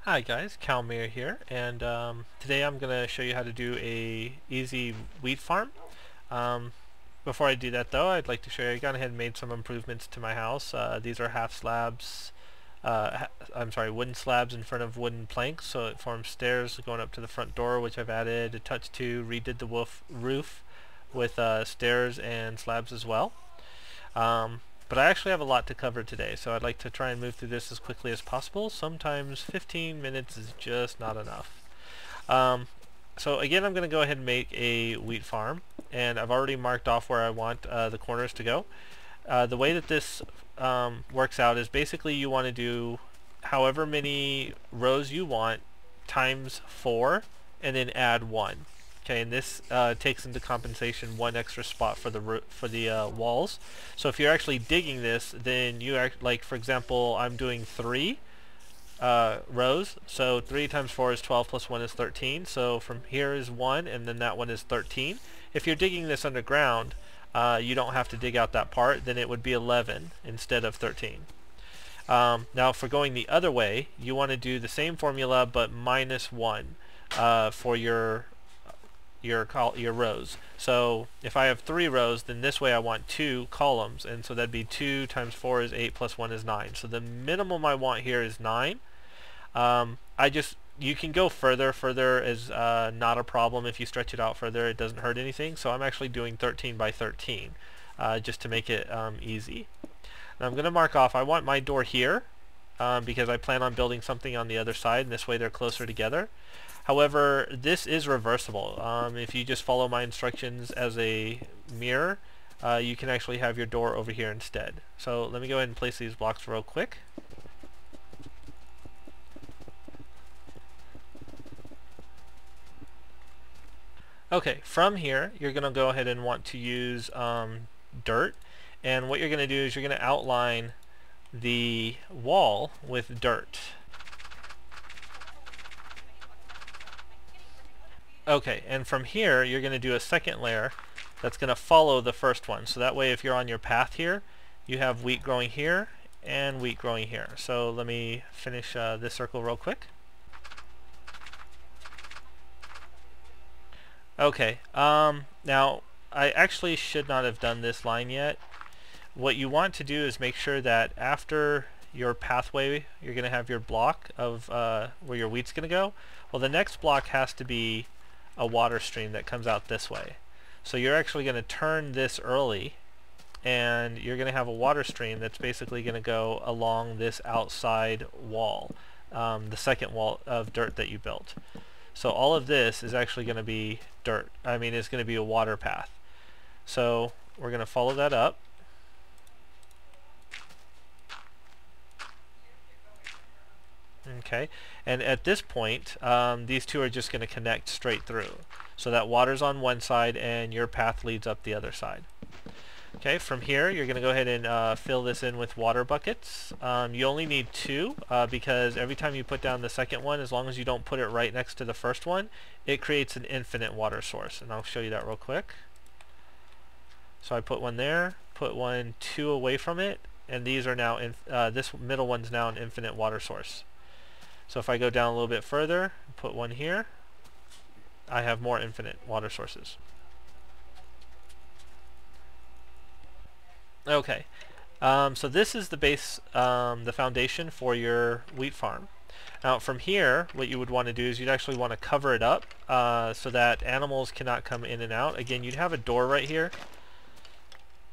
Hi guys, Kalmier here, and today I'm going to show you how to do a easy wheat farm. Um, Before I do that though, I'd like to show you I gone ahead and made some improvements to my house. These are half slabs, wooden slabs in front of wooden planks, so it forms stairs going up to the front door, which I've added a touch to, redid the roof with stairs and slabs as well. But I actually have a lot to cover today, so I'd like to try and move through this as quickly as possible. Sometimes 15 minutes is just not enough. Um, so again, I'm going to go ahead and make a wheat farm, and I've already marked off where I want the corners to go. The way that this works out is basically you want to do however many rows you want times 4 and then add 1. Okay, and this takes into compensation 1 extra spot for the walls. So if you're actually digging this, then you like, for example, I'm doing 3 rows. So 3 times 4 is 12 plus 1 is 13. So from here is 1, and then that one is 13. If you're digging this underground, you don't have to dig out that part. Then it would be 11 instead of 13. Now for going the other way, you want to do the same formula but minus 1 for your rows. So if I have 3 rows, then this way I want 2 columns, and so that'd be 2 times 4 is 8 plus 1 is 9. So the minimum I want here is 9. You can go further. Further is not a problem. If you stretch it out further, it doesn't hurt anything. So I'm actually doing 13 by 13 just to make it easy. Now I'm going to mark off, I want my door here because I plan on building something on the other side, and this way they're closer together. However, this is reversible. If you just follow my instructions as a mirror, you can actually have your door over here instead. So let me go ahead and place these blocks real quick. Okay, from here you're going to go ahead and want to use dirt, and what you're going to do is you're going to outline the wall with dirt. Okay, and from here you're going to do a second layer that's going to follow the first one. So that way if you're on your path here, you have wheat growing here and wheat growing here. So let me finish this circle real quick. Okay, now I actually should not have done this line yet. What you want to do is make sure that after your pathway you're going to have your block of where your wheat's going to go. Well, the next block has to be a water stream that comes out this way. So you're actually going to turn this early, and you're going to have a water stream that's basically going to go along this outside wall, the second wall of dirt that you built. So all of this is actually going to be dirt. It's going to be a water path. So we're going to follow that up. Okay, and at this point these two are just going to connect straight through. So that water's on one side and your path leads up the other side. Okay, from here you're going to go ahead and fill this in with water buckets. You only need 2 because every time you put down the second one, as long as you don't put it right next to the first one, it creates an infinite water source, and I'll show you that real quick. So I put one there, put 2 away from it, and these are now this middle one's now an infinite water source. So if I go down a little bit further, put 1 here, I have more infinite water sources. Okay, so this is the base, the foundation for your wheat farm. Now from here, what you would want to do is you'd actually want to cover it up so that animals cannot come in and out. Again, you'd have a door right here,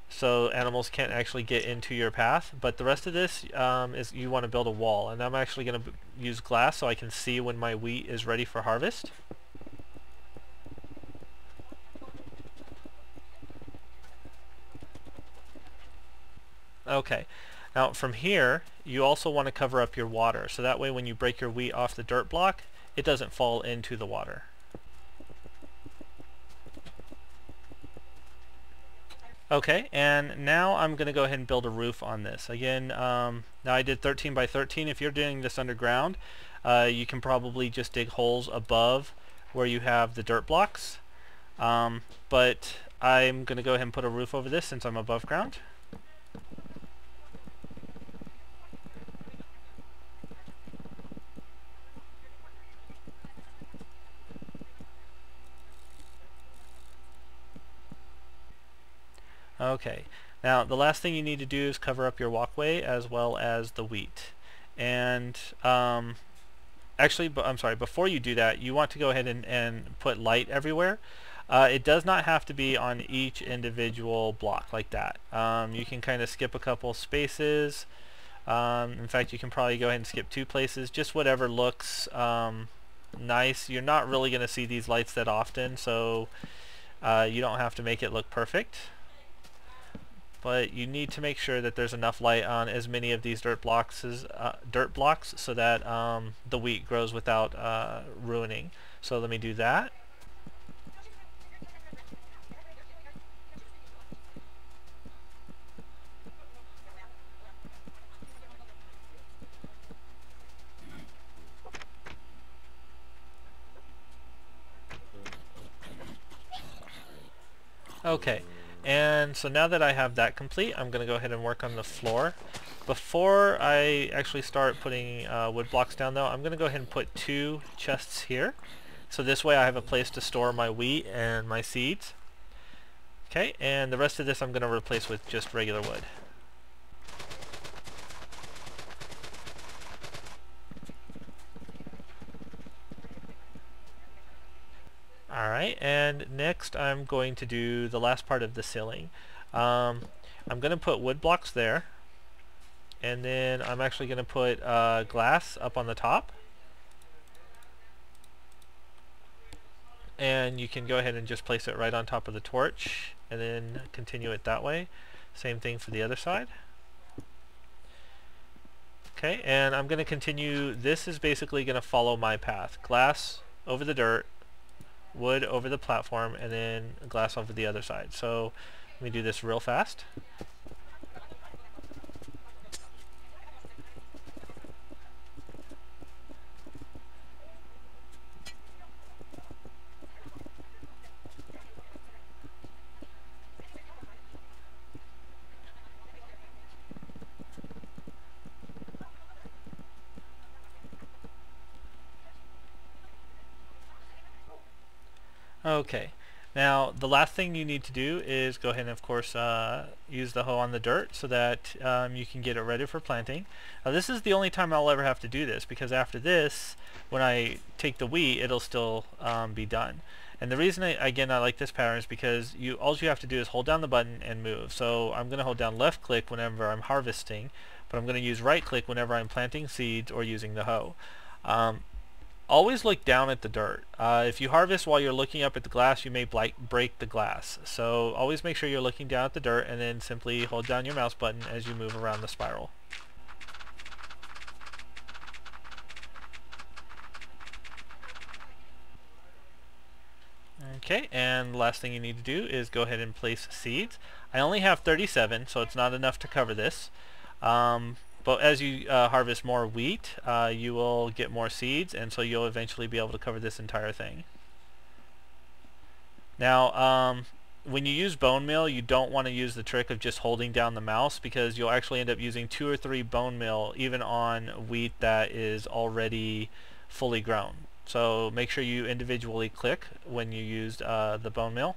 so animals can't actually get into your path, but the rest of this is you want to build a wall, and I'm actually going to use glass so I can see when my wheat is ready for harvest. Okay, now from here you also want to cover up your water, so that way when you break your wheat off the dirt block, it doesn't fall into the water. Okay, and now I'm going to go ahead and build a roof on this. Again, now I did 13 by 13. If you're doing this underground, you can probably just dig holes above where you have the dirt blocks. But I'm going to go ahead and put a roof over this since I'm above ground. Okay, now the last thing you need to do is cover up your walkway as well as the wheat. And actually, I'm sorry, before you do that, you want to go ahead and put light everywhere. It does not have to be on each individual block like that. You can kind of skip a couple spaces. In fact, you can probably go ahead and skip 2 places, just whatever looks nice. You're not really going to see these lights that often, so you don't have to make it look perfect. But you need to make sure that there's enough light on as many of these dirt blocks so that the wheat grows without ruining. So let me do that. Okay, and so now that I have that complete, I'm going to go ahead and work on the floor. Before I actually start putting wood blocks down though, I'm going to go ahead and put 2 chests here. So this way I have a place to store my wheat and my seeds. Okay, and the rest of this I'm going to replace with just regular wood. Alright, and next I'm going to do the last part of the ceiling. I'm going to put wood blocks there, and then I'm actually going to put glass up on the top. And you can go ahead and just place it right on top of the torch and then continue it that way. Same thing for the other side. Okay, and I'm going to continue. This is basically going to follow my path. Glass over the dirt, wood over the platform, and then glass over the other side. So let me do this real fast. Okay, now the last thing you need to do is go ahead and of course use the hoe on the dirt so that you can get it ready for planting. Now this is the only time I'll ever have to do this, because after this, when I take the wheat, it'll still be done. And the reason I like this pattern is because all you have to do is hold down the button and move. So I'm going to hold down left click whenever I'm harvesting, but I'm going to use right click whenever I'm planting seeds or using the hoe. Always look down at the dirt. If you harvest while you're looking up at the glass, you may break the glass. So always make sure you're looking down at the dirt, and then simply hold down your mouse button as you move around the spiral. Okay, and the last thing you need to do is go ahead and place seeds. I only have 37, so it's not enough to cover this. But as you harvest more wheat, you will get more seeds, and so you'll eventually be able to cover this entire thing. Now, when you use bone meal, you don't want to use the trick of just holding down the mouse, because you'll actually end up using 2 or 3 bone meal even on wheat that is already fully grown. So make sure you individually click when you used the bone meal.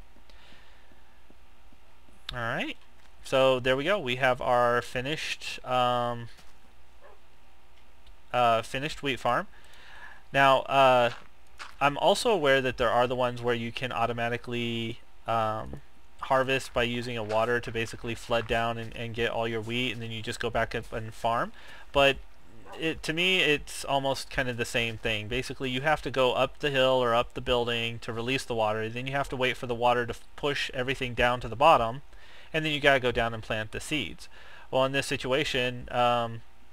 Alright. So there we go. We have our finished finished wheat farm. Now, I'm also aware that there are the ones where you can automatically harvest by using a water to basically flood down and get all your wheat, and then you just go back up and farm. But to me, it's almost kind of the same thing. Basically, you have to go up the hill or up the building to release the water. Then you have to wait for the water to push everything down to the bottom, and then you gotta go down and plant the seeds. Well, in this situation,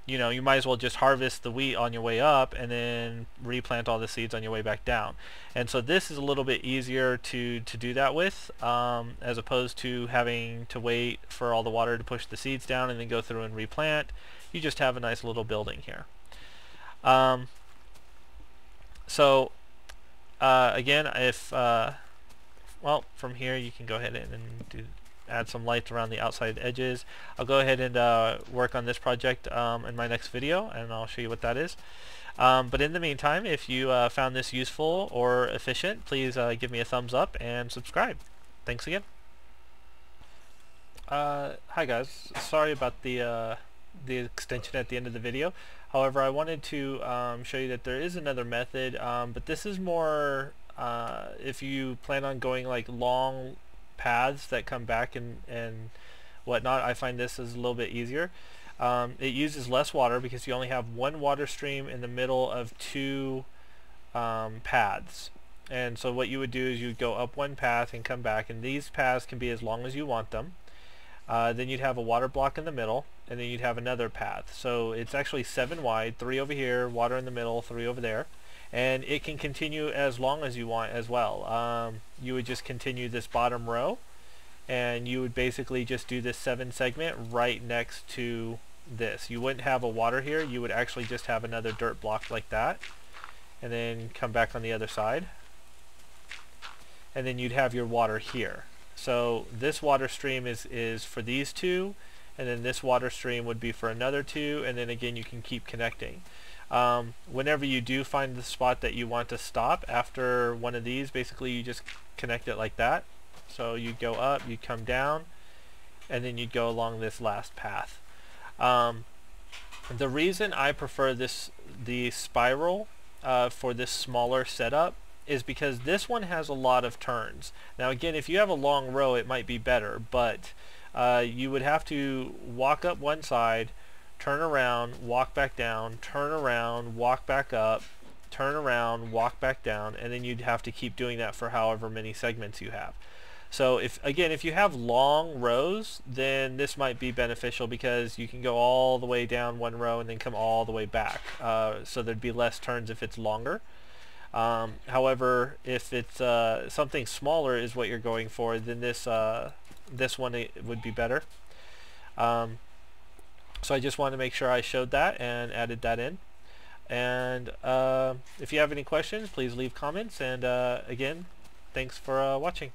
you know, you might as well just harvest the wheat on your way up and then replant all the seeds on your way back down. And so this is a little bit easier to do that with, as opposed to having to wait for all the water to push the seeds down and then go through and replant. You just have a nice little building here. Again, if well, from here you can go ahead and add some lights around the outside edges. I'll go ahead and work on this project in my next video, and I'll show you what that is. But in the meantime, if you found this useful or efficient, please give me a thumbs up and subscribe. Thanks again. Hi guys, sorry about the extension at the end of the video. However, I wanted to show you that there is another method, but this is more if you plan on going like long paths that come back and whatnot. I find this is a little bit easier. It uses less water because you only have one water stream in the middle of two paths. And so what you would do is you would go up one path and come back, and these paths can be as long as you want them. Then you'd have a water block in the middle, and then you'd have another path. So it's actually 7 wide, 3 over here, water in the middle, 3 over there. And it can continue as long as you want as well. You would just continue this bottom row, and you would basically just do this 7 segment right next to this. You wouldn't have a water here, you would actually just have another dirt block like that, and then come back on the other side. And then you'd have your water here. So this water stream is for these two, and then this water stream would be for another two, and then again you can keep connecting. Whenever you do find the spot that you want to stop after one of these, basically you just connect it like that. So you go up, you come down, and then you'd go along this last path. The reason I prefer the spiral for this smaller setup is because this one has a lot of turns. Now again, if you have a long row it might be better, but you would have to walk up one side, turn around, walk back down, turn around, walk back up, turn around, walk back down, and then you'd have to keep doing that for however many segments you have. So if you have long rows, then this might be beneficial because you can go all the way down one row and then come all the way back. So there'd be less turns if it's longer. However, if it's something smaller is what you're going for, then this one would be better. So I just wanted to make sure I showed that and added that in. And if you have any questions, please leave comments. And again, thanks for watching.